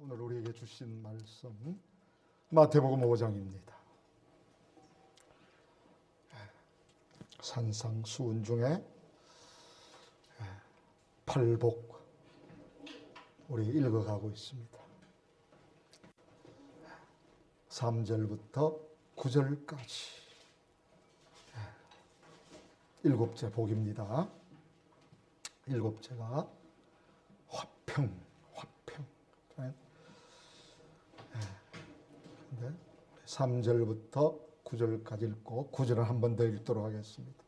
오늘 우리에게 주신 말씀 마태복음 5장입니다. 산상수훈 중에 팔복 우리 읽어가고 있습니다. 3절부터 9절까지 일곱째 복입니다. 일곱째가 화평. 네. 3절부터 9절까지 읽고 9절을 한 번 더 읽도록 하겠습니다.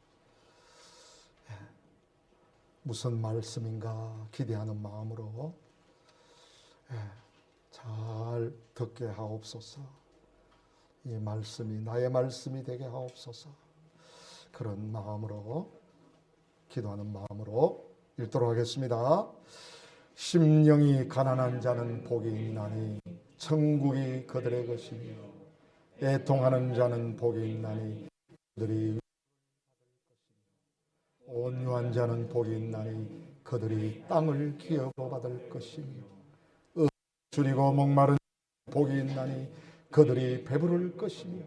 무슨 말씀인가 기대하는 마음으로 잘 듣게 하옵소서. 이 말씀이 나의 말씀이 되게 하옵소서. 그런 마음으로 기도하는 마음으로 읽도록 하겠습니다. 심령이 가난한 자는 복이 있나니 천국이 그들의 것이며 애통하는 자는 복이 있나니 그들이 온유한 자는 복이 있나니 그들이 땅을 기업받을 것이며 줄이고 목마른 복이 있나니 그들이 배부를 것이며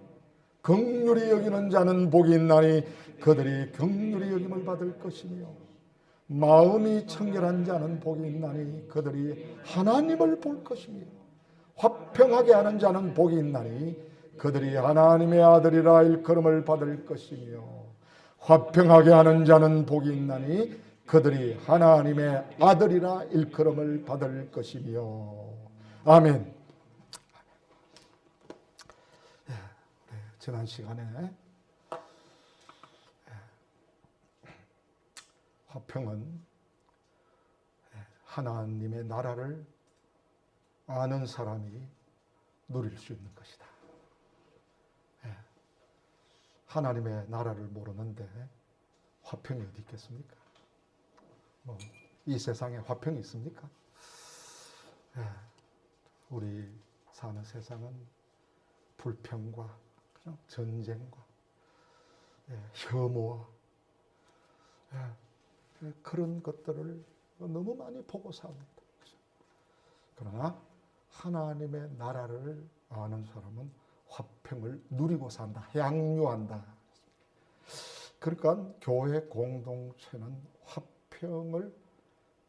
긍휼히 여기는 자는 복이 있나니 그들이 긍휼히 여김을 받을 것이며 마음이 청결한 자는 복이 있나니 그들이 하나님을 볼 것이며 화평하게 하는 자는 복이 있나니 그들이 하나님의 아들이라 일컬음을 받을 것이며 화평하게 하는 자는 복이 있나니 그들이 하나님의 아들이라 일컬음을 받을 것이며 아멘. 지난 시간에 화평은 하나님의 나라를 아는 사람이 누릴 수 있는 것이다. 하나님의 나라를 모르는데 화평이 어디 있겠습니까? 이 세상에 화평이 있습니까? 우리 사는 세상은 불평과 전쟁과 혐오와 그런 것들을 너무 많이 보고 삽니다. 그러나 하나님의 나라를 아는 사람은 화평을 누리고 산다. 향유한다. 그러니까 교회 공동체는 화평을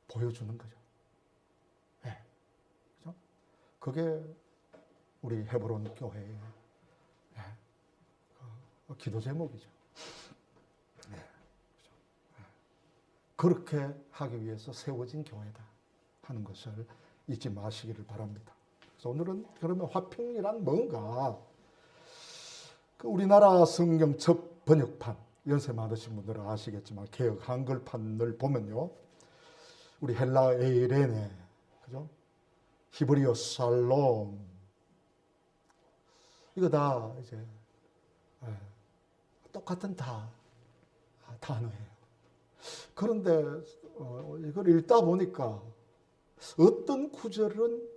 보여주는 거죠. 그죠? 그게 우리 헤브론 교회의 기도 제목이죠. 그렇게 하기 위해서 세워진 교회다 하는 것을 잊지 마시기를 바랍니다. 그래서 오늘은 그러면 화평이란 뭔가? 우리나라 성경 첫 번역판, 연세 많으신 분들은 아시겠지만 개역 한글판을 보면요, 우리 헬라 에이레네, 그죠? 히브리어 살롬, 이거 다 이제 똑같은 단어예요. 그런데 이걸 읽다 보니까 어떤 구절은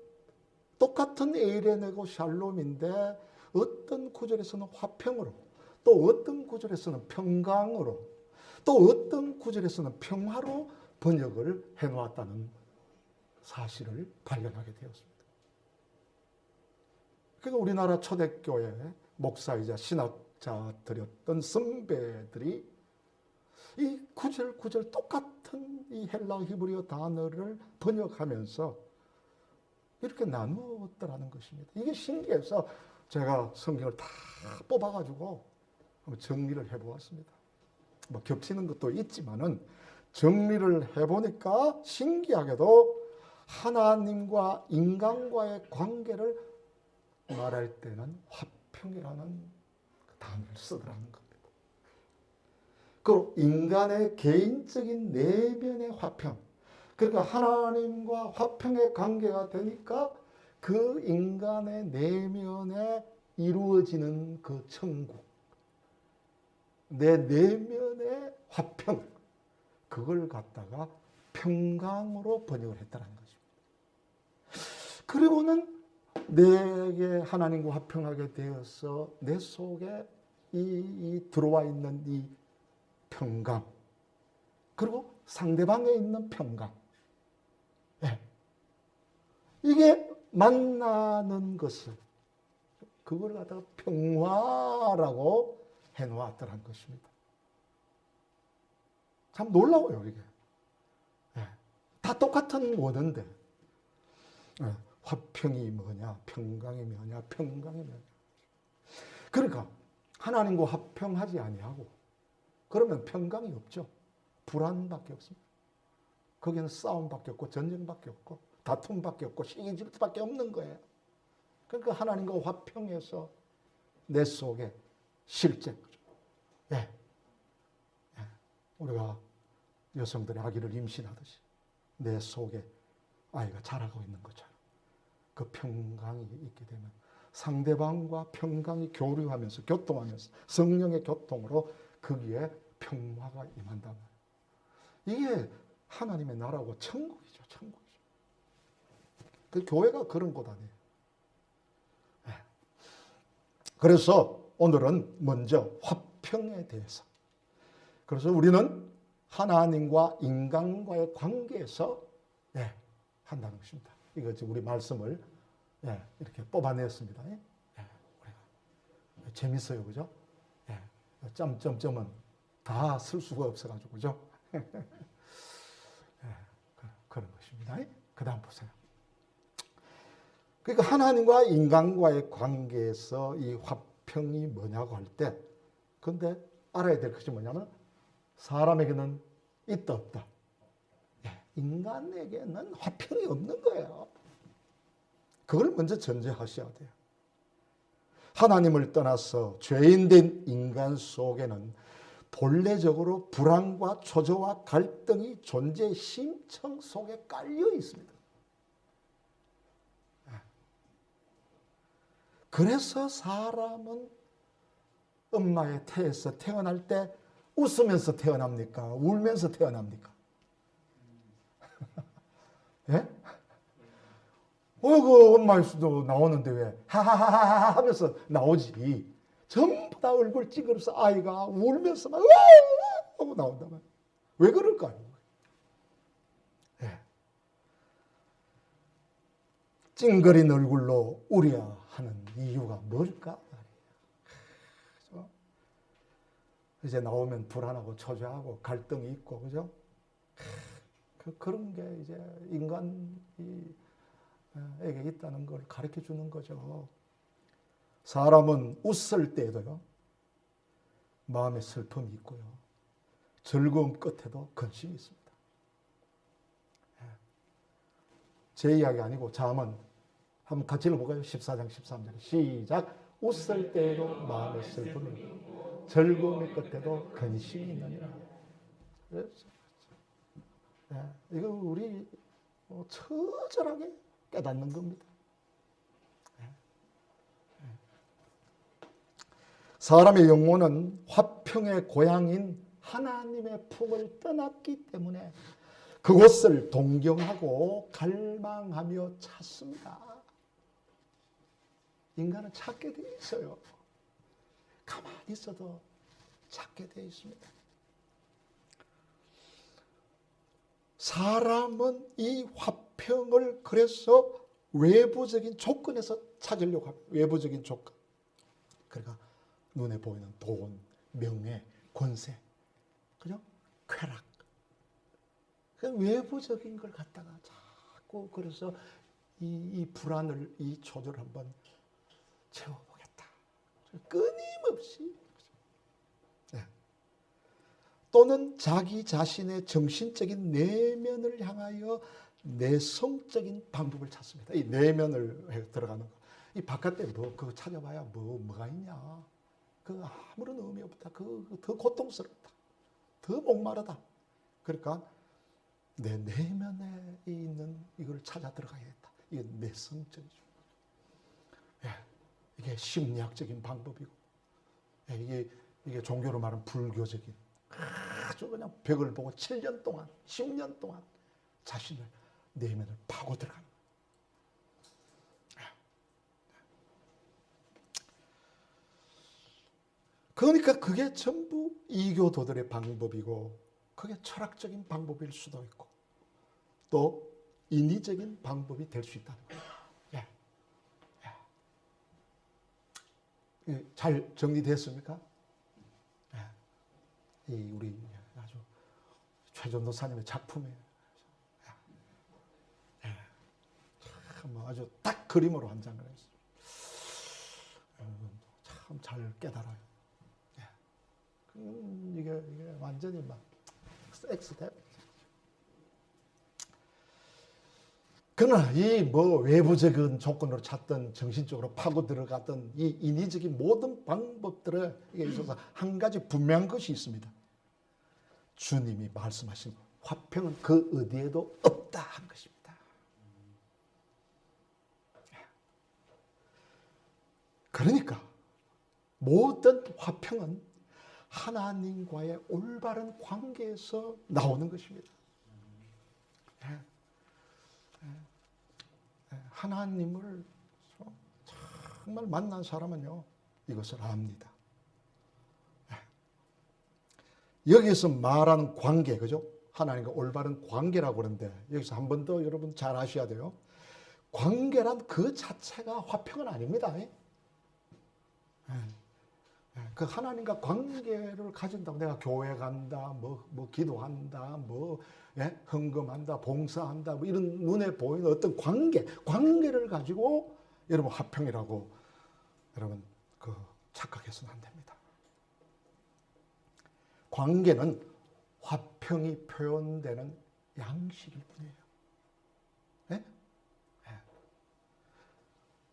똑같은 에이레네고 샬롬인데 어떤 구절에서는 화평으로, 또 어떤 구절에서는 평강으로, 또 어떤 구절에서는 평화로 번역을 해놓았다는 사실을 발견하게 되었습니다. 그러니까 우리나라 초대교회 목사이자 신학자들이었던 선배들이 이 구절 똑같은 이 헬라 히브리어 단어를 번역하면서 이렇게 나누었더라는 것입니다. 이게 신기해서 제가 성경을 다 뽑아가지고 한번 정리를 해보았습니다. 겹치는 것도 있지만은 정리를 해보니까 신기하게도 하나님과 인간과의 관계를 말할 때는 화평이라는 단어를 쓰더라는 겁니다. 그 인간의 개인적인 내면의 화평, 그러니까 하나님과 화평의 관계가 되니까 그 인간의 내면에 이루어지는 그 천국, 내 내면의 화평, 그걸 갖다가 평강으로 번역을 했다는 것입니다. 그리고는 내게 하나님과 화평하게 되어서 내 속에 이 들어와 있는 이 평강, 그리고 상대방에 있는 평강, 이게 만나는 것을 그걸 갖다가 평화라고 해놓았더란 것입니다. 참 놀라워요, 이게. 다 똑같은 원어인데 화평이 뭐냐, 평강이 뭐냐, 평강이 뭐냐. 그러니까 하나님과 화평하지 아니하고 그러면 평강이 없죠. 불안밖에 없습니다. 거기는 싸움밖에 없고 전쟁밖에 없고 다툼밖에 없고 시기질투밖에 없는 거예요. 그러니까 하나님과 화평해서 내 속에 실제 거죠. 우리가 여성들의 아기를 임신하듯이 내 속에 아이가 자라고 있는 것처럼 그 평강이 있게 되면 상대방과 평강이 교류하면서 교통하면서 성령의 교통으로 거기에 평화가 임한단 말이에요. 이게 하나님의 나라고 천국이죠. 천국이죠. 그 교회가 그런 곳 아니에요. 그래서 오늘은 먼저 화평에 대해서, 그래서 우리는 하나님과 인간과의 관계에서 한다는 것입니다. 이거 지금 우리 말씀을 이렇게 뽑아냈습니다. 우리가 재밌어요, 그죠? 점점점은 다 쓸 수가 없어가지고, 그죠? 그런 것입니다. 그 다음 보세요. 그러니까 하나님과 인간과의 관계에서 이 화평이 뭐냐고 할 때, 근데 알아야 될 것이 뭐냐면 사람에게는 있다 없다. 인간에게는 화평이 없는 거예요. 그걸 먼저 전제하셔야 돼요. 하나님을 떠나서 죄인된 인간 속에는 본래적으로 불안과 초조와 갈등이 존재의 심청 속에 깔려 있습니다. 그래서 사람은 엄마의 태에서 태어날 때 웃으면서 태어납니까? 울면서 태어납니까? 예? 그 엄마에서도 나오는데 왜 하하하하 하면서 나오지. 전부 다 얼굴 찡그려서 아이가 울면서 막 하고 나온단 말이에요. 왜 그럴까요? 찡그린 얼굴로 우려 하는 이유가 뭘까? 그죠? 이제 나오면 불안하고 초조하고 갈등이 있고, 그죠? 그런 게 이제 인간에게 있다는 걸 가르쳐 주는 거죠. 사람은 웃을 때에도요, 마음의 슬픔이 있고요, 즐거움 끝에도 근심이 있습니다. 제 이야기 아니고 잠언 한번 같이 읽어볼까요? 14장 13절 시작. 웃을 때에도 마음의 슬픔이 있고 즐거움의 끝에도 근심이 있느니라. 이거 우리 처절하게 깨닫는 겁니다. 사람의 영혼은 화평의 고향인 하나님의 품을 떠났기 때문에 그곳을 동경하고 갈망하며 찾습니다. 인간은 찾게 돼 있어요. 가만히 있어도 찾게 돼 있습니다. 사람은 이 화평을 그래서 외부적인 조건에서 찾으려고 합니다. 외부적인 조건. 그러니까 눈에 보이는 돈, 명예, 권세, 그죠? 쾌락. 그 외부적인 걸 갖다가 자꾸 그래서 이 불안을, 이 초조를 한번 채워보겠다. 끊임없이. 또는 자기 자신의 정신적인 내면을 향하여 내성적인 방법을 찾습니다. 이 내면을 들어가는 거. 이 바깥에 그거 찾아봐야 뭐가 있냐. 그 아무런 의미 없다. 더 고통스럽다. 더 목마르다. 그러니까 내 내면에 있는 이걸 찾아 들어가야겠다. 이게 내성적이죠. 이게 심리학적인 방법이고, 이게 종교로 말하면 불교적인, 아주 그냥 벽을 보고 7년 동안, 10년 동안 자신을, 내면을 파고 들어가는 거예요. 그러니까 그게 전부 이교도들의 방법이고, 그게 철학적인 방법일 수도 있고, 또 인위적인 방법이 될 수 있다는 거예요. 잘 정리됐습니까? 이 우리 아주 최전도사님의 작품이에요. 참 아주 딱 그림으로 한 장을 했어요. 참 잘 깨달아요. 이게 완전히 막 엑스텝. 그러나 이 뭐 외부적인 조건으로 찾던 정신적으로 파고 들어갔던 이 인위적인 모든 방법들에 있어서 한 가지 분명한 것이 있습니다. 주님이 말씀하신 화평은 그 어디에도 없다 한 것입니다. 그러니까 모든 화평은 하나님과의 올바른 관계에서 나오는 것입니다. 하나님을 정말 만난 사람은요, 이것을 압니다. 여기서 말하는 관계, 그죠? 하나님과 올바른 관계라고 그러는데, 여기서 한 번 더 여러분 잘 아셔야 돼요. 관계란 그 자체가 화평은 아닙니다. 그 하나님과 관계를 가진다고 내가 교회 간다, 뭐 기도한다, 헌금한다, 봉사한다, 뭐 이런 눈에 보이는 어떤 관계를 가지고 여러분 화평이라고 여러분 착각해서는 안 됩니다. 관계는 화평이 표현되는 양식일 뿐이에요. 네?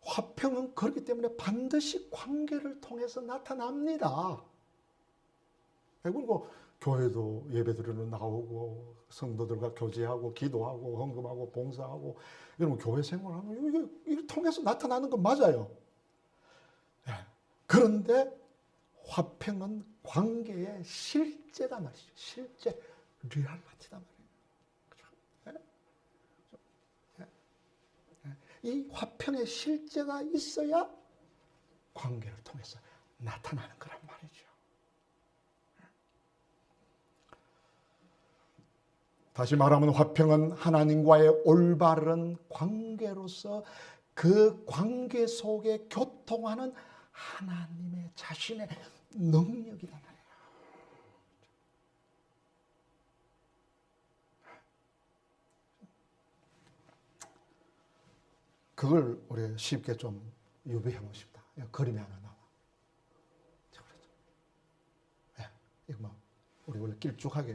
화평은 그렇기 때문에 반드시 관계를 통해서 나타납니다. 그리고 교회도 예배드리러 나오고 성도들과 교제하고 기도하고 헌금하고 봉사하고 이러면 교회 생활하면 이게 통해서 나타나는 건 맞아요. 그런데 화평은 관계의 실제다 말이죠. 실제 리얼리티다 말이에요. 이 화평의 실제가 있어야 관계를 통해서 나타나는 거란 말이죠. 다시 말하면 화평은 하나님과의 올바른 관계로서 그 관계 속에 교통하는 하나님의 자신의 능력이다 말이에요. 그걸 우리 쉽게 좀 유비해 보십시다. 그림이 하나 나와. 이거 뭐 우리 원래 길쭉하게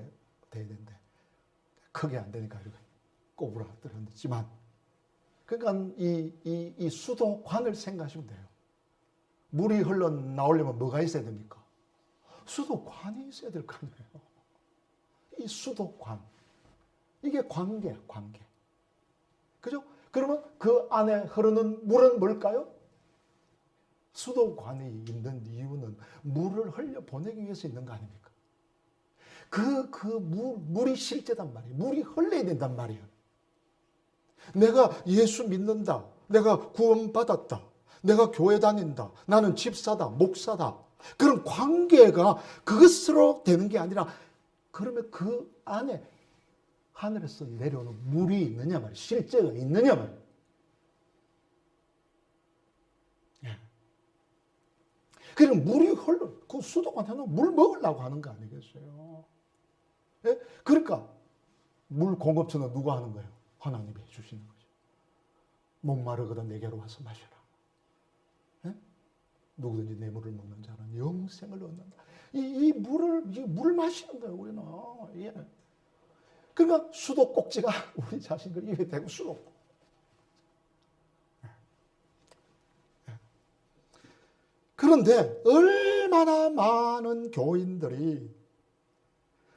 돼야 되는데 크게 안 되니까 이렇게 꼬부라뜨렸지만, 그러니까 이 수도관을 생각하시면 돼요. 물이 흘러나오려면 뭐가 있어야 됩니까? 수도관이 있어야 될 거 아니에요. 이 수도관. 이게 관계야, 관계. 그죠? 그러면 그 안에 흐르는 물은 뭘까요? 수도관이 있는 이유는 물을 흘려보내기 위해서 있는 거 아닙니까? 물이 실제단 말이에요. 물이 흘러야 된단 말이에요. 내가 예수 믿는다. 내가 구원받았다. 내가 교회 다닌다. 나는 집사다. 목사다. 그런 관계가 그것으로 되는 게 아니라, 그러면 그 안에 하늘에서 내려오는 물이 있느냐 말이에요. 실제가 있느냐 말이에요. 그럼 물이 흘러, 그 수도관 해놓으면 물 먹으려고 하는 거 아니겠어요? 예? 그러니까 물 공급처는 누가 하는 거예요? 하나님이 해주시는 거죠. 목마르거든 내게로 와서 마셔라. 예? 누구든지 내 물을 먹는 자는 영생을 얻는다. 이 물을 마시는 거예요, 우리는. 예. 그러니까 수도꼭지가 우리 자신들 입에 대고 수도꼭. 그런데 얼마나 많은 교인들이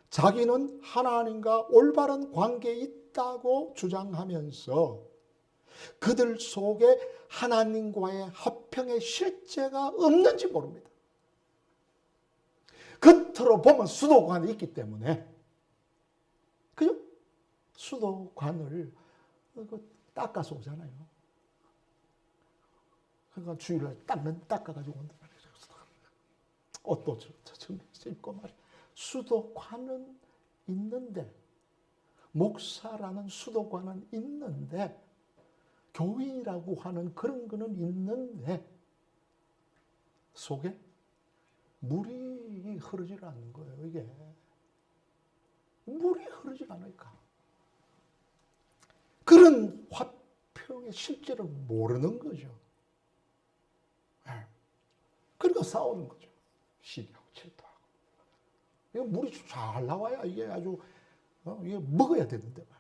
자기는 하나님과 올바른 관계에 있다고 주장하면서 그들 속에 하나님과의 화평의 실제가 없는지 모릅니다. 겉으로 보면 수도관이 있기 때문에, 그죠? 수도관을 닦아서 오잖아요. 그러니까 주일날 닦아가지고 온단 말이에요. 옷도 정리해서 입고 말이에요. 수도관은 있는데, 목사라는 수도관은 있는데, 교인이라고 하는 그런 거는 있는데, 속에 물이 흐르질 않는 거예요. 이게 물이 흐르질 않으니까 그런 화평의 실제를 모르는 거죠. 그러니까 싸우는 거죠. 시기하고 질투하고. 이거 물이 잘 나와야 이게 아주 이게 먹어야 되는데 말이에요.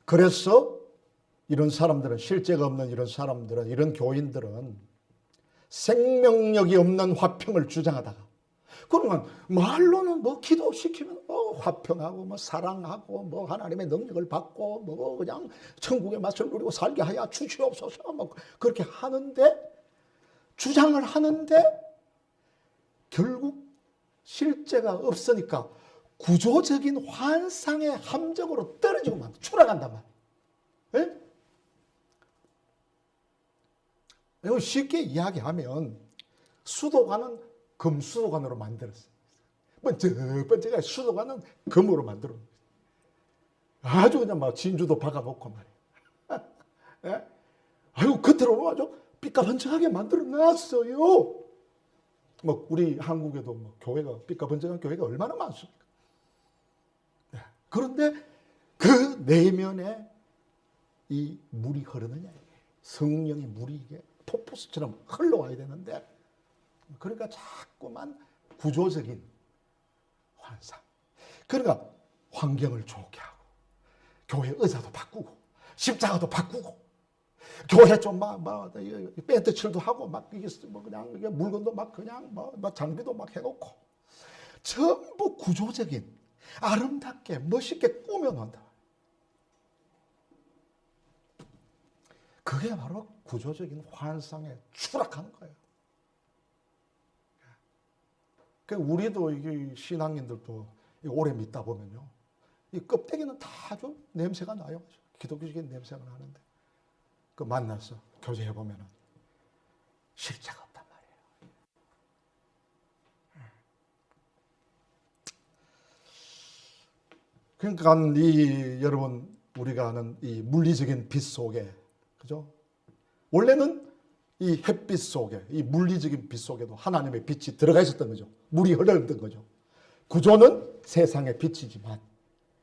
그래서 이런 사람들은, 실제가 없는 이런 사람들은, 이런 교인들은 생명력이 없는 화평을 주장하다가, 그러면 말로는 뭐 기도시키면 뭐 화평하고 뭐 사랑하고 뭐 하나님의 능력을 받고 뭐 그냥 천국의 맛을 누리고 살게 하여 주시옵소서 뭐 그렇게 하는데, 주장을 하는데 결국 실제가 없으니까 구조적인 환상의 함정으로 떨어지고 추락한단 말이에요. 예? 이거 쉽게 이야기하면 수도관은 금수도관으로 만들었어요. 번쩍번쩍하게 수도관은 금으로 만들었어요. 아주 그냥 막 진주도 박아놓고 말이에요. 예? 아유, 겉으로 아주 삐까번쩍하게 만들어 놨어요. 뭐 우리 한국에도 뭐 교회가, 삐까번쩍한 교회가 얼마나 많습니까? 예. 그런데 그 내면에 이 물이 흐르느냐, 성령의 물이 이게 폭포수처럼 흘러와야 되는데, 그러니까 자꾸만 구조적인 환상, 그러니까 환경을 좋게 하고 교회 의자도 바꾸고 십자가도 바꾸고 교회 좀 막 밴드 칠도 하고 막 이게 뭐 그냥 이게 물건도 막 그냥 뭐 장비도 막 해놓고 전부 구조적인 아름답게 멋있게 꾸며놓는다. 그게 바로 구조적인 환상에 추락하는 거예요. 우리도 이게 신앙인들도 오래 믿다 보면요, 이 껍데기는 다 아주 냄새가 나요. 기독교적인 냄새가 나는데 그 만나서 교제해 보면은 실체가 없단 말이에요. 그러니까 이 여러분, 우리가 아는 이 물리적인 빛 속에, 그죠? 원래는 이 햇빛 속에, 이 물리적인 빛 속에도 하나님의 빛이 들어가 있었던 거죠. 물이 흘러있던 거죠. 구조는 세상의 빛이지만,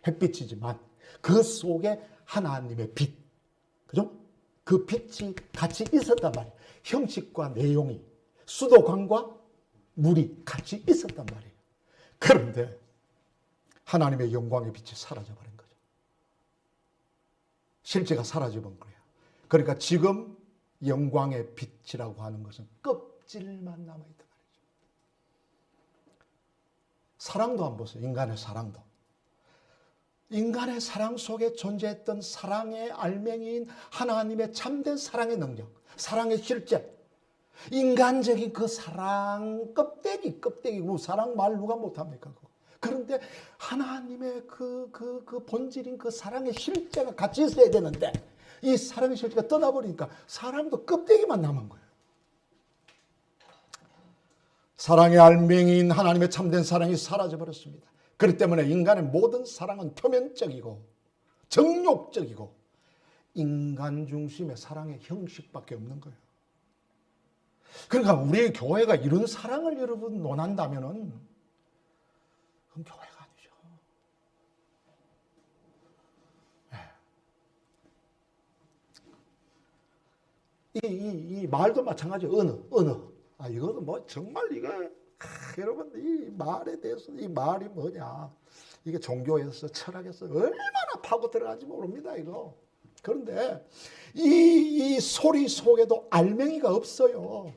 햇빛이지만 그 속에 하나님의 빛, 그죠? 그 빛이 같이 있었단 말이에요. 형식과 내용이, 수도관과 물이 같이 있었단 말이에요. 그런데 하나님의 영광의 빛이 사라져버린 거죠. 실제가 사라져버린 거예요. 그러니까 지금 영광의 빛이라고 하는 것은 껍질만 남아있단 말이죠. 사랑도 한번 보세요. 인간의 사랑도. 인간의 사랑 속에 존재했던 사랑의 알맹이인 하나님의 참된 사랑의 능력, 사랑의 실제, 인간적인 그 사랑 껍데기고, 사랑 말 누가 못합니까? 그런데 하나님의 그 본질인 그 사랑의 실제가 같이 있어야 되는데, 이 사랑의 실체가 떠나버리니까 사람도 껍데기만 남은 거예요. 사랑의 알맹이인 하나님의 참된 사랑이 사라져버렸습니다. 그렇기 때문에 인간의 모든 사랑은 표면적이고 정욕적이고 인간 중심의 사랑의 형식밖에 없는 거예요. 그러니까 우리 교회가 이런 사랑을 여러분 논한다면은 그건 교회가 아니죠. 이 말도 마찬가지. 언어. 이거도 뭐 정말 이거 여러분, 이 말에 대해서, 이 말이 뭐냐, 이게 종교에서 철학에서 얼마나 파고 들어가는지 모릅니다 이거. 그런데 이 소리 속에도 알맹이가 없어요.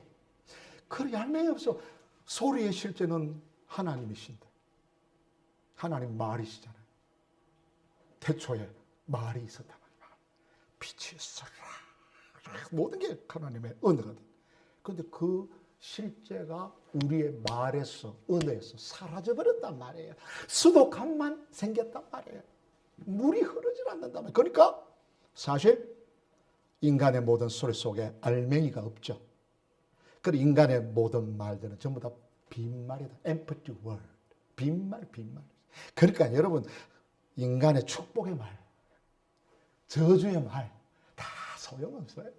그래, 알맹이 없어. 소리의 실제는 하나님이신데, 하나님 말이시잖아요. 태초에 말이 있었단 말이야. 빛이 있어라. 모든 게 하나님의 언어거든. 그런데 그 실제가 우리의 말에서, 언어에서 사라져버렸단 말이에요. 수도관만 생겼단 말이에요. 물이 흐르질 않는단 말이에요. 그러니까 사실 인간의 모든 소리 속에 알맹이가 없죠. 그리고 인간의 모든 말들은 전부 다 빈말이다. empty word. 빈말. 그러니까 여러분, 인간의 축복의 말, 저주의 말 다 소용없어요.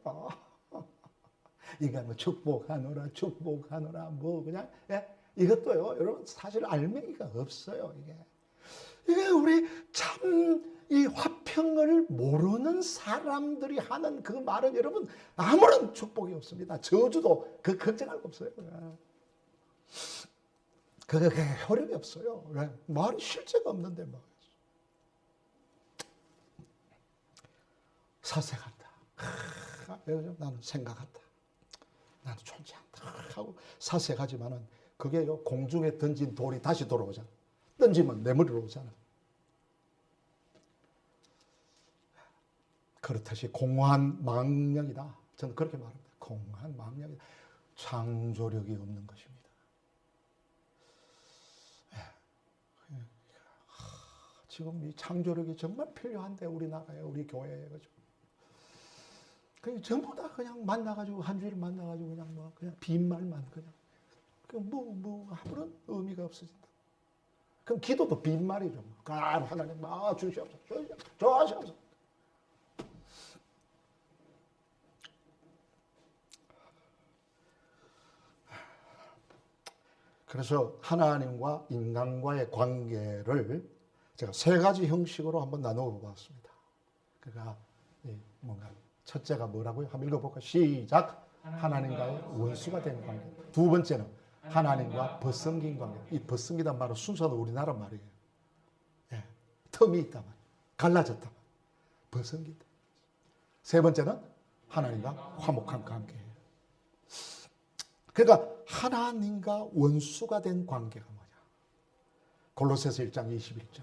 이게 뭐 축복하노라 뭐 그냥 이것도요 여러분 사실 알맹이가 없어요. 이게 우리 참 이 화평을 모르는 사람들이 하는 그 말은 여러분 아무런 축복이 없습니다. 저주도 그 걱정할 거 없어요. 그게 효력이 없어요. 말이 실제가 없는데 뭐. 사색한다. 나는 생각한다. 나는 존재한다. 하고 사색하지만은 그게요 공중에 던진 돌이 다시 돌아오잖아. 던지면 내 머리로 오잖아. 그렇듯이 공허한 망령이다. 저는 그렇게 말합니다. 공허한 망령이다. 창조력이 없는 것입니다. 지금 이 창조력이 정말 필요한데 우리나라에 우리 교회에 그죠? 전부 다 그냥 만나가지고 한 주일 만나가지고 그냥 뭐 그냥 빈말만 그냥 뭐 아무런 의미가 없어진다. 그럼 기도도 빈말이죠. 하나님 주시옵소서. 그래서 하나님과 인간과의 관계를 제가 세 가지 형식으로 한번 나누어 보았습니다. 그러니까 뭔가 첫째가 뭐라고요? 한번 읽어볼까? 시작. 하나님과의 원수가 된 관계. 두 번째는 하나님과 벗성긴 관계. 이 벗성기란 말은 순서는 우리나라 말이에요. 틈이 있단 말이에요. 갈라졌단 말이에요. 벗성기다. 세 번째는 하나님과 화목한 관계예요. 그러니까 하나님과 원수가 된 관계가 뭐냐? 골로새서 1장 21절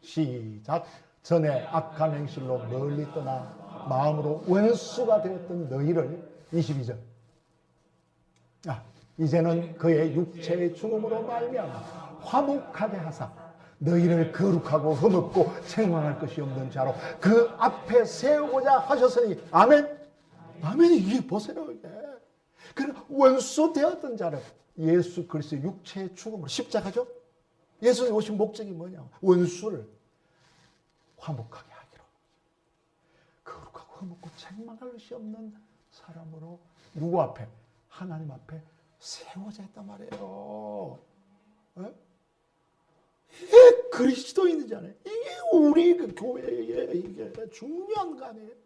시작. 전에 악한 행실로 멀리 떠나 마음으로 원수가 되었던 너희를 22절 이제는 그의 육체의 죽음으로 말미암아 화목하게 하사 너희를 거룩하고 흠없고 책망할 것이 없는 자로 그 앞에 세우고자 하셨으니 아멘. 아멘이 이게 보세요. 그러니까 원수 되었던 자를 예수 그리스도의 육체의 죽음으로 십자가죠. 예수님이 오신 목적이 뭐냐? 원수를 화목하게 하기로 거룩하고 흠없고 책망할 것이 없는 사람으로 누구 앞에? 하나님 앞에 세워져 있단 말이에요. 이게 그리스도인이잖아요. 이게 우리 그 교회의 이게 중요한 거 아니에요?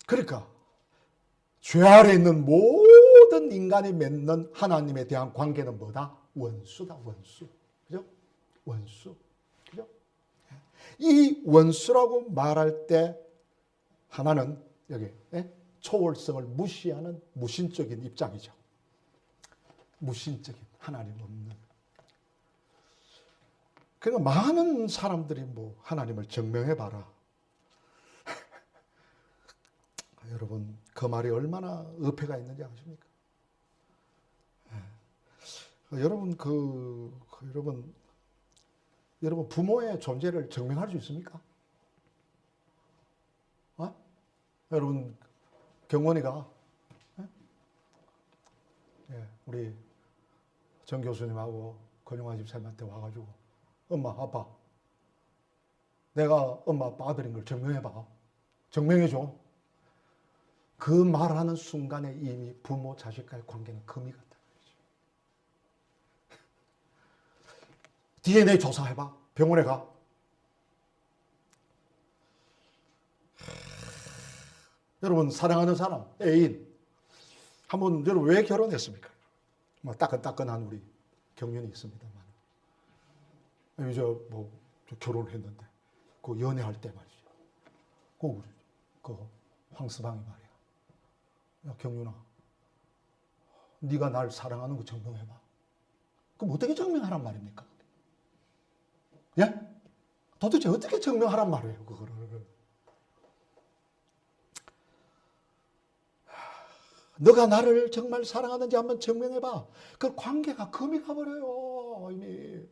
그러니까 죄 아래 있는 모든 인간이 맺는 하나님에 대한 관계는 뭐다? 원수다, 원수. 그죠? 원수. 그죠? 이 원수라고 말할 때 하나는 여기 초월성을 무시하는 무신적인 입장이죠. 무신적인 하나님 없는. 그러니까 많은 사람들이 뭐 하나님을 증명해봐라. 여러분 그 말이 얼마나 어폐가 있는지 아십니까? 여러분 여러분 부모의 존재를 증명할 수 있습니까? 여러분 경원이가 우리 정 교수님하고 권용환 집사님한테 와가지고 엄마 아빠 내가 엄마 아빠 아들인 걸 증명해봐. 증명해줘. 그 말하는 순간에 이미 부모 자식과의 관계는 금이 갔다. DNA 조사해봐. 병원에 가. 여러분 사랑하는 사람, 애인 한번 여러분 왜 결혼했습니까? 뭐 따끈따끈한 우리 경륜이 있습니다만 이제 뭐 결혼을 했는데 그 연애할 때 말이죠. 그 황스방이 말이야. 야 경륜아, 네가 날 사랑하는 거 증명해봐. 그럼 어떻게 증명하란 말입니까? 예? 도대체 어떻게 증명하란 말이에요, 그거를? 너가 나를 정말 사랑하는지 한번 증명해봐. 그 관계가 금이 가버려요, 이미.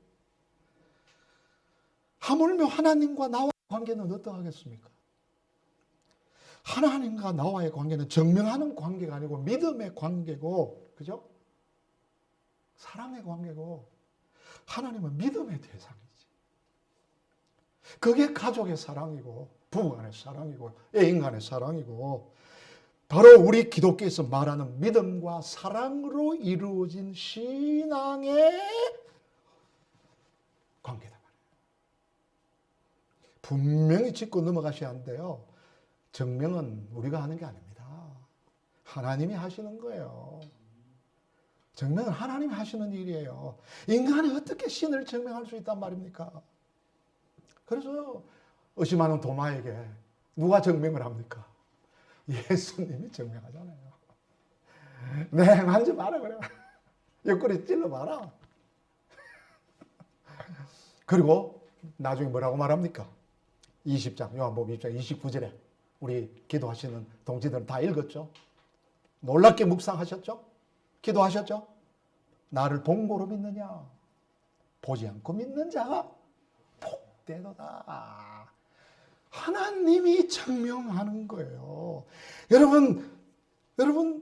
하물며 하나님과 나와의 관계는 어떠하겠습니까? 하나님과 나와의 관계는 증명하는 관계가 아니고 믿음의 관계고, 그죠? 사랑의 관계고, 하나님은 믿음의 대상이지. 그게 가족의 사랑이고 부부간의 사랑이고 애인 간의 사랑이고 바로 우리 기독교에서 말하는 믿음과 사랑으로 이루어진 신앙의 관계다. 분명히 짚고 넘어가셔야 하는데요. 정명은 우리가 하는 게 아닙니다. 하나님이 하시는 거예요. 정명은 하나님이 하시는 일이에요. 인간이 어떻게 신을 증명할 수 있단 말입니까? 그래서 의심하는 도마에게 누가 증명을 합니까? 예수님이 증명하잖아요. 내 행한지 마라 그래. 옆구리 찔러봐라. 그리고 나중에 뭐라고 말합니까? 20장 요한복음 20장 29절에 우리 기도하시는 동지들은 다 읽었죠? 놀랍게 묵상하셨죠? 기도하셨죠? 나를 본고로 믿느냐? 보지 않고 믿는 자가 복되도다. 하나님이 증명하는 거예요. 여러분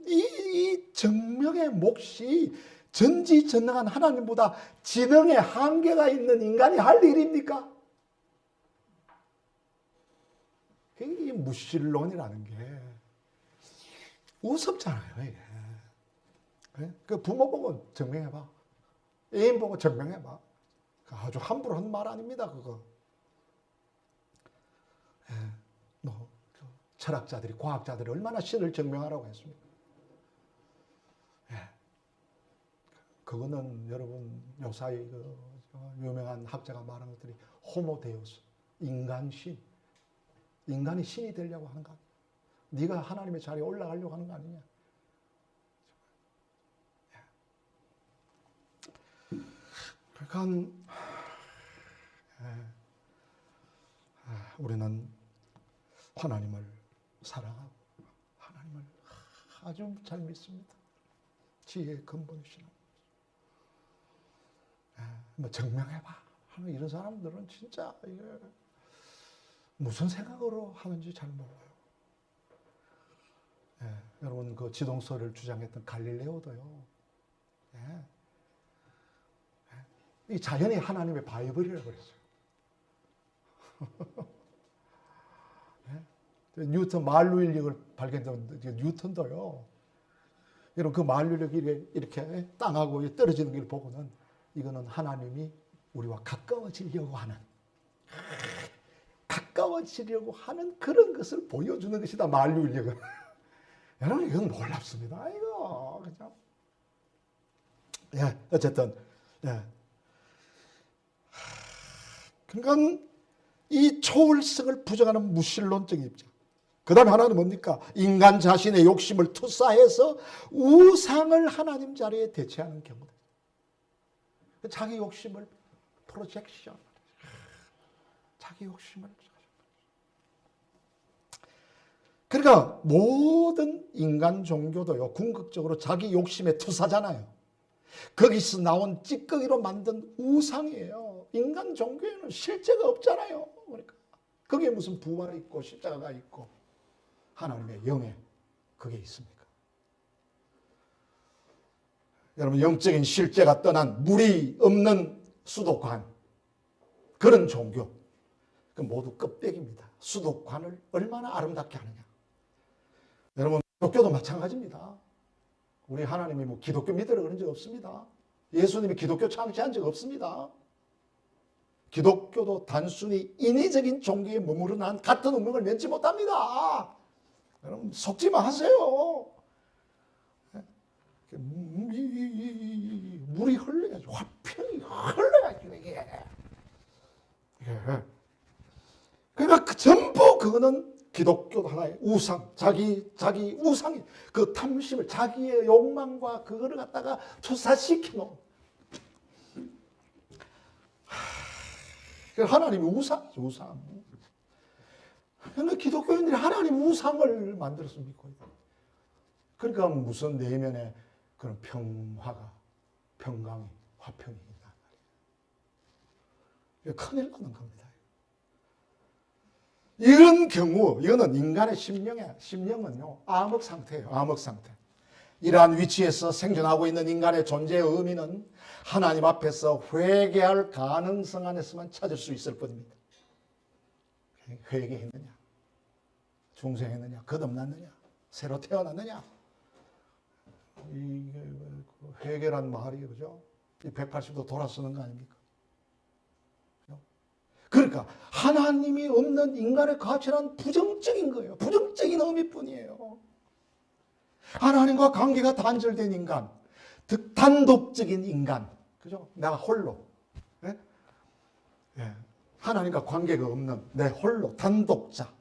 이 증명의 몫이 전지전능한 하나님보다 지능의 한계가 있는 인간이 할 일입니까? 이 무신론이라는 게 우습잖아요. 이게. 그 부모 보고 증명해봐. 애인 보고 증명해봐. 아주 함부로 한 말 아닙니다. 그거. 뭐 철학자들이 과학자들이 얼마나 신을 증명하라고 했습니까? 그거는 여러분 요사이 그 유명한 학자가 말한 것들이 호모데우스 인간신, 인간이 신이 되려고 하는 거 아니야? 네가 하나님의 자리에 올라가려고 하는 거 아니냐? 그러니까 우리는 하나님을 사랑하고 하나님을 아주 잘 믿습니다. 지혜의 근본이시는 뭐 증명해봐 하는 이런 사람들은 진짜 이게 무슨 생각으로 하는지 잘 몰라요. 여러분 그 지동설을 주장했던 갈릴레오도요. 이 자연이 하나님의 바이블이라고 그랬어요. 뉴턴 만류인력을 발견한 뉴턴도요. 여러분 그 만류력이 이렇게 땅하고 떨어지는 걸 보고는 이거는 하나님이 우리와 가까워지려고 하는 그런 것을 보여주는 것이다. 만류인력은. 여러분 이건 놀랍습니다. 이거 그죠? 어쨌든 그러니까 이 초월성을 부정하는 무신론적인 입장. 그 다음에 하나는 뭡니까? 인간 자신의 욕심을 투사해서 우상을 하나님 자리에 대체하는 경우다. 자기 욕심을 프로젝션. 자기 욕심을. 그러니까 모든 인간 종교도요. 궁극적으로 자기 욕심의 투사잖아요. 거기서 나온 찌꺼기로 만든 우상이에요. 인간 종교에는 실제가 없잖아요. 그러니까 거기에 무슨 부활이 있고 십자가가 있고 하나님의 영에 그게 있습니까? 여러분 영적인 실제가 떠난 물이 없는 수도관 그런 종교 그 모두 껍데기입니다. 수도관을 얼마나 아름답게 하느냐. 여러분 기독교도 마찬가지입니다. 우리 하나님이 뭐 기독교 믿으라 그런 적 없습니다. 예수님이 기독교 창시한 적 없습니다. 기독교도 단순히 인위적인 종교에 머무르 난 같은 운명을 면치 못합니다. 여러분 속지 마세요. 물이 흘러야죠. 화평이 흘러야죠. 이게. 그러니까 전부 그거는 기독교 하나의 우상, 자기 우상이 그 탐심을 자기의 욕망과 그거를 갖다가 투사시켜 놓은. 하나님이 우상이죠, 우상. 그러니까 기독교인들이 하나님 우상을 만들어서 믿고 있다. 그러니까 무슨 내면에 그런 평강이, 화평이 있단 말이에요. 큰일 나는 겁니다. 이런 경우, 이거는 인간의 심령은요, 암흑 상태예요, 암흑 상태. 이러한 위치에서 생존하고 있는 인간의 존재의 의미는 하나님 앞에서 회개할 가능성 안에서만 찾을 수 있을 뿐입니다. 회개했느냐? 중생했느냐? 거듭났느냐? 새로 태어났느냐? 이게 회개란 말이 그죠? 180도 돌아서는 거 아닙니까? 그러니까 하나님이 없는 인간의 가치란 부정적인 거예요. 부정적인 의미뿐이에요. 하나님과 관계가 단절된 인간, 단독적인 인간, 그죠? 내가 홀로, 예? 예. 하나님과 관계가 없는 내 홀로 단독자.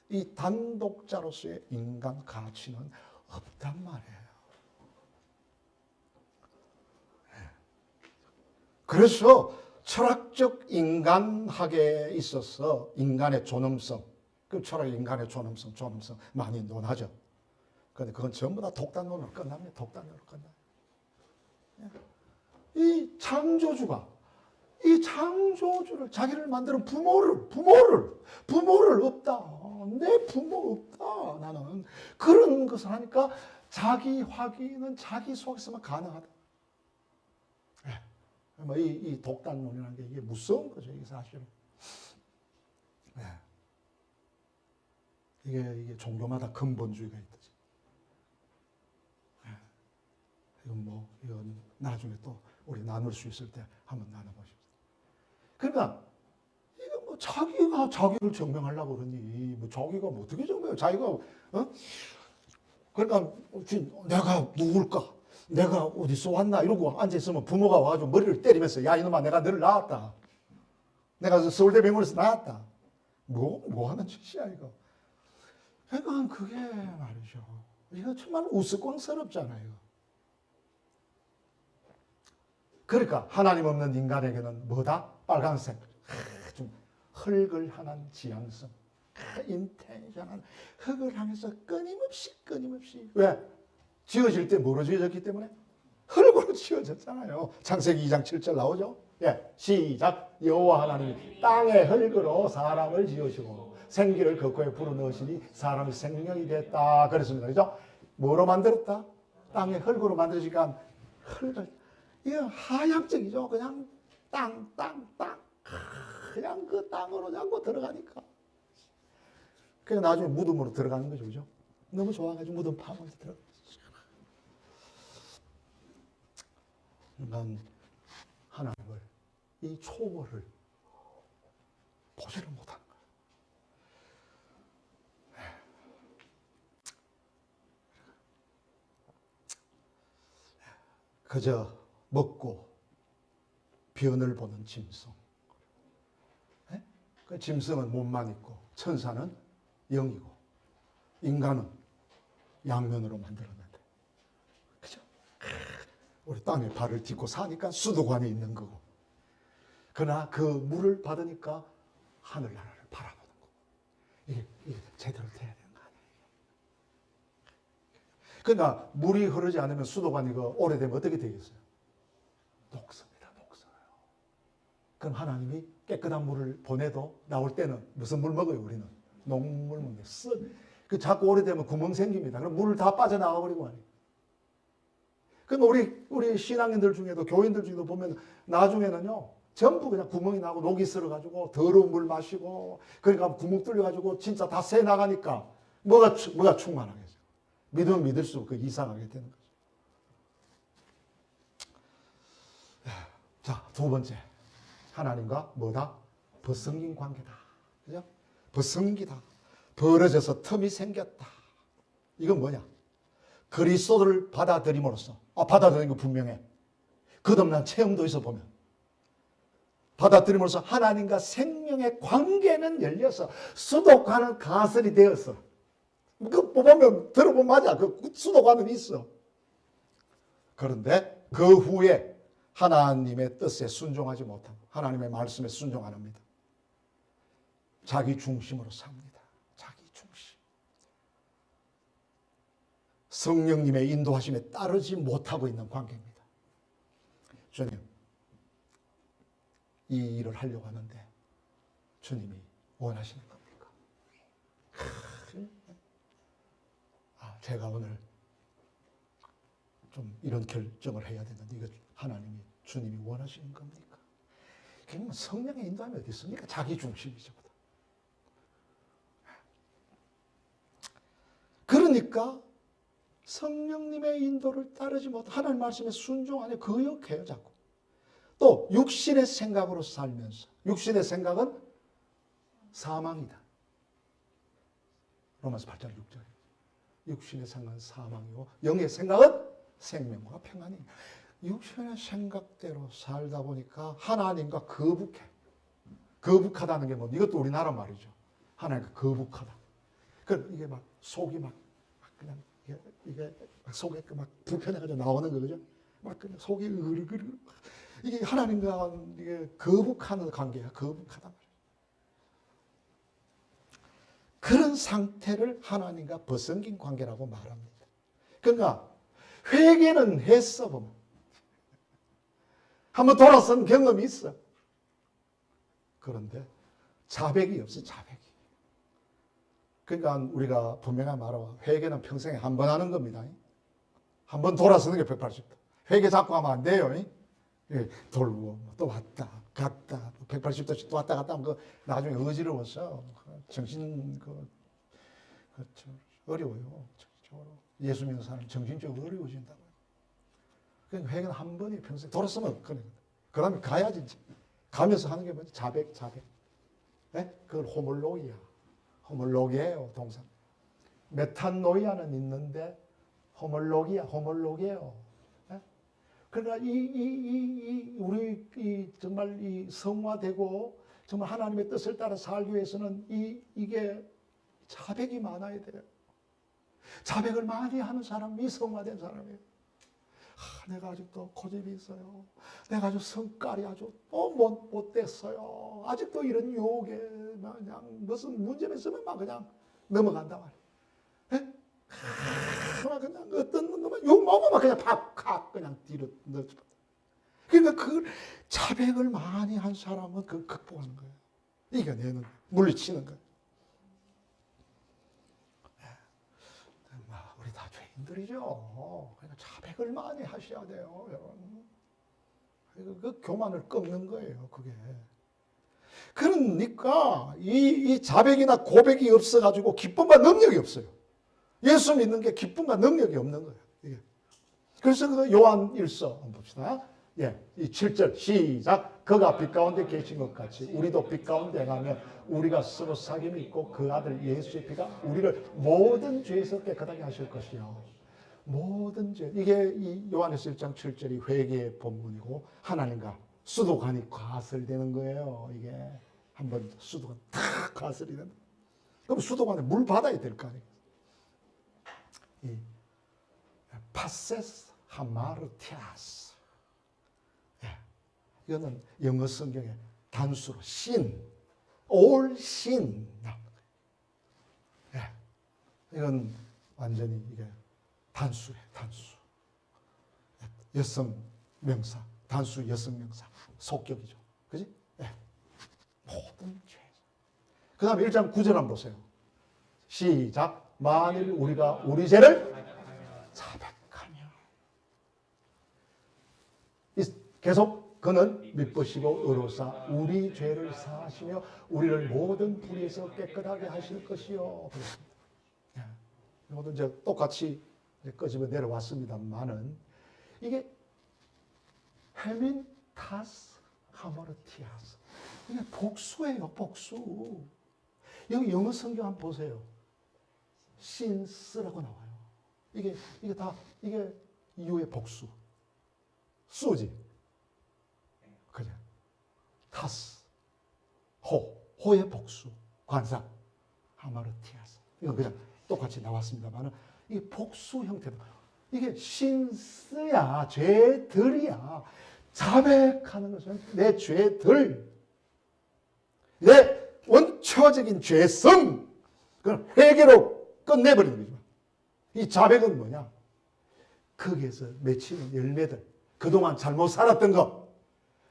이 단독자로서의 인간 가치는 없단 말이에요. 예. 그래서 철학적 인간학에 있어서 인간의 존엄성, 그 철학 인간의 존엄성 많이 논하죠. 그런데 그건 전부 다 독단론으로 끝납니다. 독단론으로 끝나요. 이 창조주가 이 창조주를 자기를 만드는 부모를 없다. 내 부모 없다. 나는 그런 것을 하니까 자기 확인은 자기 속에서만 가능하다. 이 독단론이라는 게 이게 무서운 거죠. 이게 사실은. 이게 종교마다 근본주의가 있듯이. 이건 나중에 또 우리 나눌 수 있을 때 한번 나눠보십시오. 그러니까 이거 자기가 자기를 증명하려고 그러니 자기가 어떻게 증명해? 자기가 그러니까 내가 누굴까? 내가 어디서 왔나? 이러고 앉아있으면 부모가 와가지고 머리를 때리면서 야 이놈아 내가 너를 낳았다. 내가 서울대 병원에서 낳았다. 뭐 하는 짓이야 이거. 그러니까 그게 말이죠. 이거 정말 우스꽝스럽잖아요. 그러니까 하나님 없는 인간에게는 뭐다? 빨간색. 좀 헐글한한 지향성. 인텐션한 흙을 향해서 끊임없이 왜? 지어질 때 뭐로 지어졌기 때문에? 흙으로 지어졌잖아요. 창세기 2장 7절 나오죠? 예, 시작. 여호와 하나님이 땅의 흙으로 사람을 지으시고 생기를 그 코에 불어넣으시니 사람이 생명이 됐다. 그랬습니다. 그죠? 뭐로 만들었다? 땅의 흙으로 만들어지니까 흙을 이거 하향적이죠. 그냥 땅. 그냥 그 땅으로 자꾸 들어가니까. 그냥 나중에 무덤으로 들어가는 거죠. 그죠? 너무 좋아가지고 무덤 파면서 들어가요. 난 하나님을 이 초월을 보지를 못하는 거예요. 그저 먹고 변을 보는 짐승. 그 짐승은 몸만 있고 천사는 영이고 인간은 양면으로 만들었는데, 그죠? 우리 땅에 발을 딛고 사니까 수도관에 있는 거고, 그러나 그 물을 받으니까 하늘나라를 바라보는 거고. 이게 제대로 돼야 되는 거 아니에요? 그러니까 물이 흐르지 않으면 수도관이 오래되면 어떻게 되겠어요? 녹습니다. 녹서요. 그럼 하나님이 깨끗한 물을 보내도 나올 때는 무슨 물 먹어요? 우리는 녹물 먹는 그 자꾸 오래되면 구멍 생깁니다. 그럼 물을 다 빠져나가 버리고 말이에요. 그럼 우리 신앙인들 중에도 교인들 중에도 보면 나중에는요 전부 그냥 구멍이 나고 녹이 쓸어가지고 더러운 물 마시고, 그러니까 구멍 뚫려가지고 진짜 다 새 나가니까 뭐가 충만하겠어요? 믿으면 믿을수록 그 이상하게 되는 거죠. 자, 두 번째, 하나님과 뭐다? 벗성긴 관계다. 그죠? 벗성기다. 벌어져서 틈이 생겼다. 이건 뭐냐? 그리스도를 받아들임으로써, 받아들이는 거 분명해. 거듭난 체험도 있어 보면. 받아들임으로써 하나님과 생명의 관계는 열려서 수도관은 가설이 되었어. 그 보면 들어보면 맞아. 그 수도관은 있어. 그런데 그 후에 하나님의 뜻에 순종하지 못하고 하나님의 말씀에 순종 안 합니다. 자기 중심으로 삽니다. 자기 중심. 성령님의 인도하심에 따르지 못하고 있는 관계입니다. 주님, 이 일을 하려고 하는데 주님이 원하시는 겁니까? 제가 오늘 좀 이런 결정을 해야 되는데 이거 하나님이 주님이 원하시는 겁니까? 그냥 성령의 인도함이 어디 있습니까? 자기 중심이죠. 그러니까 성령님의 인도를 따르지 못, 하나님 말씀에 순종 안 해 거역해요 자꾸. 또 육신의 생각으로 살면서, 육신의 생각은 사망이다. 로마서 8장 6절. 육신의 생각은 사망이고 영의 생각은 생명과 평안이. 육신의 생각대로 살다 보니까 하나님과 거북해. 거북하다는 게 뭐, 이것도 우리나라 말이죠. 하나님과 거북하다. 이게 막 속이 막 그냥 이게 속에 막 불편해가지고 나오는 거, 그죠? 막 그냥 속이 으르르. 이게 하나님과 이게 거북하는 관계야. 거북하단 말이야. 그런 상태를 하나님과 벗어긴 관계라고 말합니다. 그러니까 회개는 했어 보면. 한번 돌아선 경험이 있어. 그런데 자백이 없어, 자백이. 그러니까 우리가 분명히 말하고 회개는 평생에 한 번 하는 겁니다. 한 번 돌아서는 게 180도. 회개 자꾸 하면 안 돼요. 돌고 또 왔다 갔다 180도씩 또 왔다 갔다 하면 나중에 어지러워서 정신 어려워요. 예수 믿는 사람 정신적으로 어려워진다고요. 그러니까 회개는 한 번이 평생 돌아서면 그 다음에 가야지. 가면서 하는 게 뭐지? 자백. 네? 그걸 호몰로기야. 호몰로기예요, 동사. 메탄노이아는 있는데 호몰로기예요. 네? 그러니까 우리 정말 이 성화되고 정말 하나님의 뜻을 따라 살기 위해서는 이게 자백이 많아야 돼요. 자백을 많이 하는 사람이 성화된 사람이에요. 내가 아직도 고집이 있어요. 내가 아주 성깔이 아주 못됐어요. 아직도 이런 유혹에 그냥 무슨 문제가 있으면 막 그냥 넘어간단 말이에요. 그냥 어떤 것만 욕 먹으면 그냥 팍 그냥 뒤로 넣어줘. 그러니까 그 자백을 많이 한 사람은 그걸 극복하는 거예요. 이겨내는 거예요. 물리치는 거예요. 우리 다 죄인들이죠. 그러니까 자백을 많이 하셔야 돼요, 여러분. 그 교만을 꺾는 거예요, 그게. 그러니까 이 자백이나 고백이 없어가지고 기쁨과 능력이 없어요. 예수 믿는 게 기쁨과 능력이 없는 거예요. 이게. 그래서 그 요한 1서 한번 봅시다. 이 7절 시작. 그가 빛 가운데 계신 것 같이 우리도 빛 가운데 행하면 우리가 서로 사귐이 있고 그 아들 예수의 피가 우리를 모든 죄에서 깨끗하게 하실 것이요. 모든 죄. 이게 이 요한에서 1장 7절이 회개의 본문이고 하나님과 수도관이 과설되는 거예요. 이게 한번 수도관 탁 과설이 된다. 그럼 수도관에 물 받아야 될 거 아니에요. 이 파세스 하마르티아스. 이거는 영어 성경에 단수로 sin, all sin. 이건 완전히 이게 단수예요, 단수. 여성 명사, 단수 여성 명사, 속격이죠. 그지? 모든 죄. 그 다음에 1장 9절 한번 보세요. 시작. 만일 우리가 우리 죄를 자백하며. 계속 그는 미쁘시고 의로사 우리 죄를 사하시며 우리를 모든 불의에서 깨끗하게 하실 것이요. 이것도 이제 똑같이 끄집어 내려왔습니다만은 이게 헤민타스 하마르티아스 이게 복수예요, 복수. 여기 영어 성경 한번 보세요. 신스라고 나와요. 이게 다 이게 이후의 복수. 수지. 그래. 타스. 호의 복수. 관사. 하마르티아스. 이거 그냥 똑같이 나왔습니다만은 이게 복수 형태다. 이게 신스야, 죄들이야. 자백하는 것은 내 죄들, 내 원초적인 죄성, 그걸 회개로 끝내버리는 거죠. 이 자백은 뭐냐? 거기에서 맺히는 열매들, 그동안 잘못 살았던 거,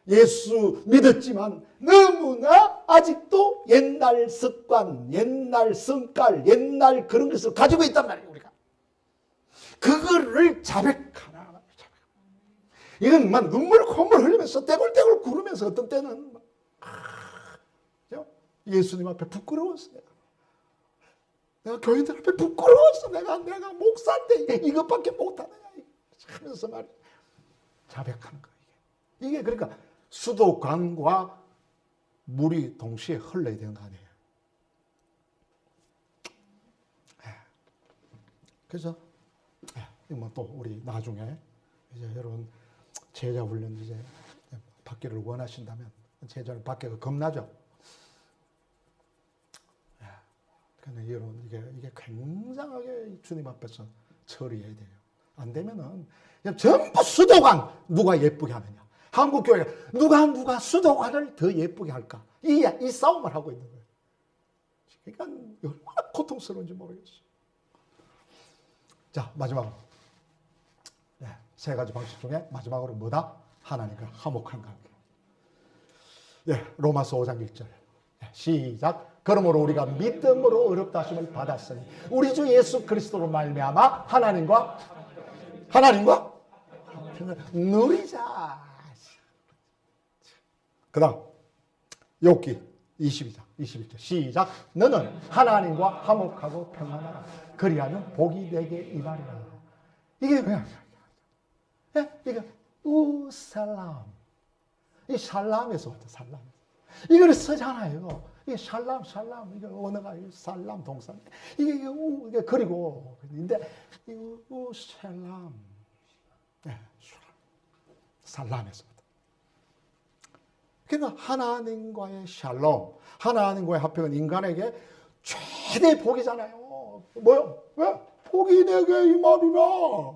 예수 믿었지만 너무나 아직도 옛날 습관, 옛날 성깔, 옛날 그런 것을 가지고 있단 말이에요, 우리가. 그거를 자백하나. 이건 막 눈물 콧물 흘리면서 떼굴떼굴 구르면서 어떤 때는 예수님 앞에 부끄러웠어요. 내가 교인들 앞에 부끄러워서 내가 목사인데 이것밖에 못하느냐 하면서 말이야. 자백하는 거예요. 이게 그러니까 수도관과 물이 동시에 흘러야 되는 거 아니에요. 그래서 뭐 또 우리 나중에 이제 여러분 제자 훈련 이제 받기를 원하신다면 제자는 받기가 겁나죠. 근데 여러분 이게 굉장하게 주님 앞에서 처리해야 돼요. 안 되면은 그냥 전부 수도관 누가 예쁘게 하느냐. 한국 교회 누가 수도관을 더 예쁘게 할까? 이 싸움을 하고 있는 거예요. 그러니까 얼마나 고통스러운지 모르겠어요. 자, 마지막으로. 세 가지 방식 중에 마지막으로 뭐다? 하나님과 화목한 관계. 로마서 5장 1절. 시작. 그러므로 우리가 믿음으로 의롭다 하심을 받았으니 우리 주 예수 그리스도로 말미암아 하나님과 누리자. 그 다음 욥기 22장 21절 시작. 너는 하나님과 화목하고 평안하라. 그리하면 복이 내게 임하리라. 이게 뭐야? 이게 우살람. 이 살람에서 왔다. 살람. 이걸 쓰잖아요. 이게 살람. 이게 언어가 살람 동사. 이게 그리고 근데 우살람. 살람에서 왔다. 그러니까 하나님과의 샬롬, 하나님과의 화평은 인간에게 최대 복이잖아요. 뭐요? 왜? 복이 내게 임하리라.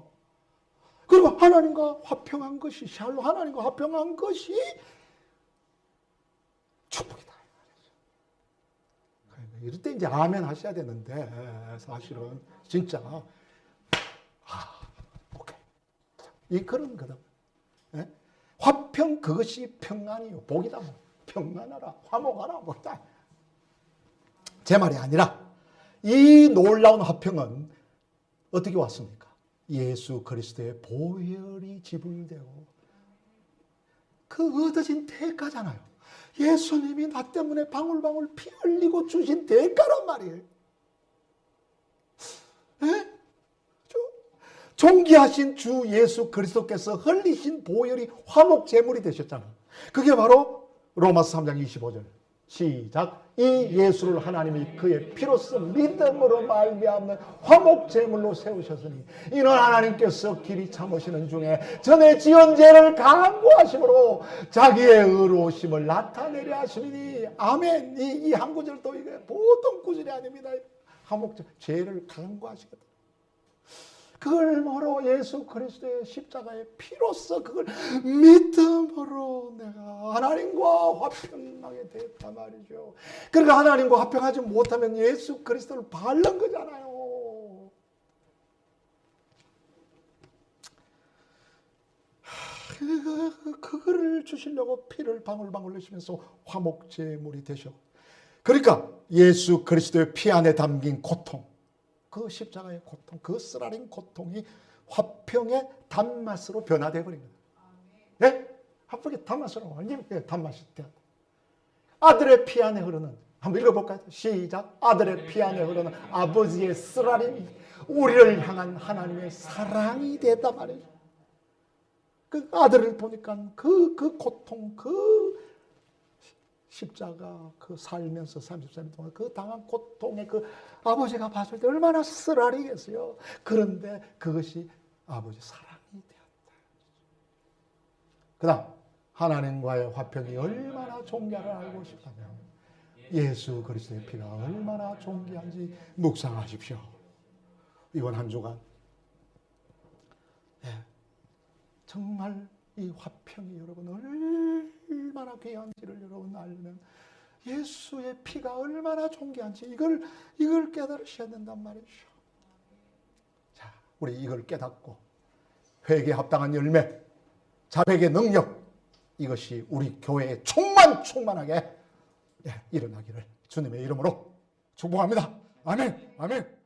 그리고 하나님과 화평한 것이 샬롬, 하나님과 화평한 것이 축복이다. 이럴 때 이제 아멘 하셔야 되는데 사실은 진짜 오케이. 이 그런 거다. 화평 그것이 평안이요 복이다. 평안하라, 화목하라, 뭐다. 제 말이 아니라 이 놀라운 화평은 어떻게 왔습니까? 예수 그리스도의 보혈이 지불되고 그 얻어진 대가잖아요. 예수님이 나 때문에 방울방울 피 흘리고 주신 대가란 말이에요. 존귀하신 주 예수 그리스도께서 흘리신 보혈이 화목 제물이 되셨잖아요. 그게 바로 로마서 3장 25절. 시작. 이 예수를 하나님이 그의 피로써 믿음으로 말미암는 화목 제물로 세우셨으니 이는 하나님께서 길이 참으시는 중에 전에 지은 죄를 강구하심으로 자기의 의로우심을 나타내려 하심이니 아멘. 이 한 구절도 이게 보통 구절이 아닙니다. 화목 죄를 강구하시거든. 그걸 뭐로 예수 그리스도의 십자가의 피로써 그걸 믿음으로 내가 하나님과 화평하게 됐단 말이죠. 그러니까 하나님과 화평하지 못하면 예수 그리스도를 바른 거잖아요. 그거를 주시려고 피를 방울방울 흘리시면서 화목제물이 되셔. 그러니까 예수 그리스도의 피 안에 담긴 고통, 그 십자가의 고통, 그 쓰라린 고통이 화평의 단맛으로 변화되어 버린 거예요. 네? 화평의 단맛으로 완전히 단맛이 되었다. 아들의 피 안에 흐르는, 한번 읽어볼까요? 시작. 아들의 피 안에 흐르는 아버지의 쓰라림이 우리를 향한 하나님의 사랑이 됐단 말이에요. 그 아들을 보니까 그 고통, 그 십자가 그 살면서 33일 동안 그 당한 고통에 그 아버지가 봤을 때 얼마나 쓰라리겠어요. 그런데 그것이 아버지 사랑이 되었다. 그 다음 하나님과의 화평이 얼마나 존귀한지 알고 싶다면 예수 그리스도의 피가 얼마나 존귀한지 묵상하십시오. 이번 한 주간 정말 이 화평이 여러분 얼마나 귀한지를 여러분 알면 예수의 피가 얼마나 존귀한지 이걸 깨달으셔야 된단 말이죠. 자, 우리 이걸 깨닫고 회개에 합당한 열매, 자백의 능력, 이것이 우리 교회에 충만하게 일어나기를 주님의 이름으로 축복합니다. 아멘. 아멘.